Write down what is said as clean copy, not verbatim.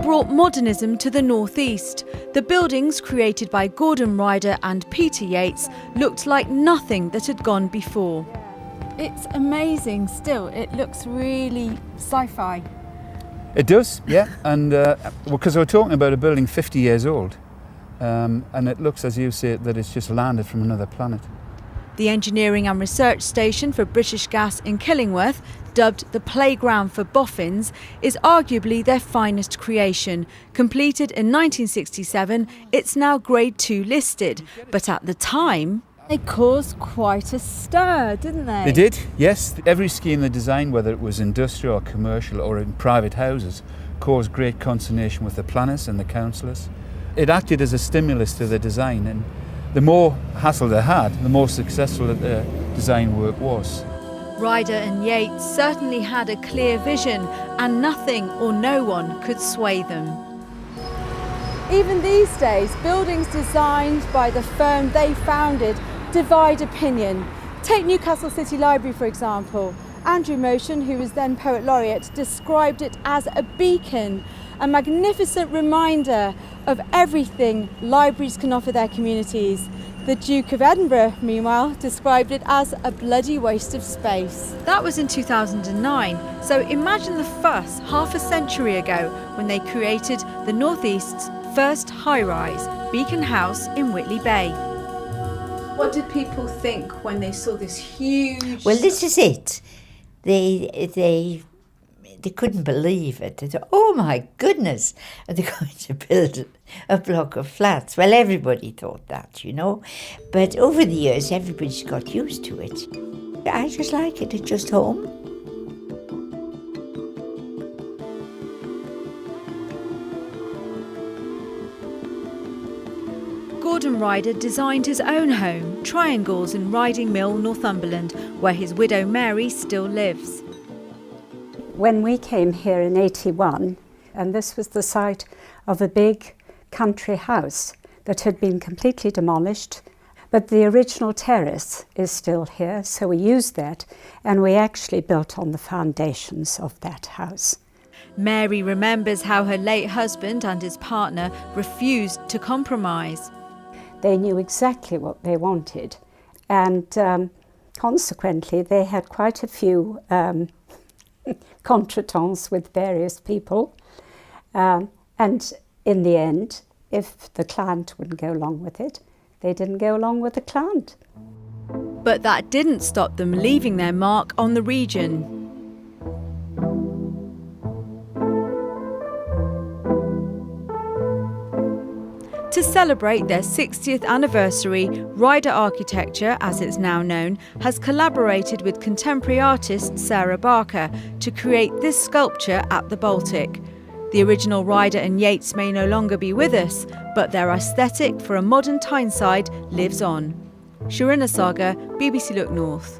brought modernism to the northeast. The buildings created by Gordon Ryder and Peter Yates looked like nothing that had gone before. It's amazing still. It looks really sci-fi. It does, yeah. And because we're talking about a building 50 years old, and it looks, as you say, that it's just landed from another planet. The engineering and research station for British Gas in Killingworth, dubbed the playground for boffins, is arguably their finest creation. Completed in 1967, it's now Grade 2 listed, but at the time they caused quite a stir, didn't they? They did, yes. Every scheme they designed, whether it was industrial or commercial or in private houses, caused great consternation with the planners and the councillors. It acted as a stimulus to the design, and the more hassle they had, the more successful the design work was. Ryder and Yates certainly had a clear vision, and nothing or no one could sway them. Even these days, buildings designed by the firm they founded divide opinion. Take Newcastle City Library, for example. Andrew Motion, who was then Poet Laureate, described it as a beacon, a magnificent reminder of everything libraries can offer their communities. The Duke of Edinburgh, meanwhile, described it as a bloody waste of space. That was in 2009, so imagine the fuss half a century ago when they created the North East's first high-rise, Beacon House in Whitley Bay. What did people think when they saw this huge... Well, this is it. They couldn't believe it. They thought, oh my goodness, are they going to build a block of flats? Well, everybody thought that, you know. But over the years, everybody's got used to it. I just like it. It's just home. Gordon Ryder designed his own home, Triangles in Riding Mill, Northumberland, where his widow Mary still lives. When we came here in '81, and this was the site of a big country house that had been completely demolished, but the original terrace is still here, so we used that, and we actually built on the foundations of that house. Mary remembers how her late husband and his partner refused to compromise. They knew exactly what they wanted, and consequently they had quite a few contretemps with various people, and in the end, if the client wouldn't go along with it, they didn't go along with the client. But that didn't stop them leaving their mark on the region. To celebrate their 60th anniversary, Ryder Architecture, as it's now known, has collaborated with contemporary artist Sarah Barker to create this sculpture at the Baltic. The original Ryder and Yates may no longer be with us, but their aesthetic for a modern Tyneside lives on. Sharuna Sagar, BBC Look North.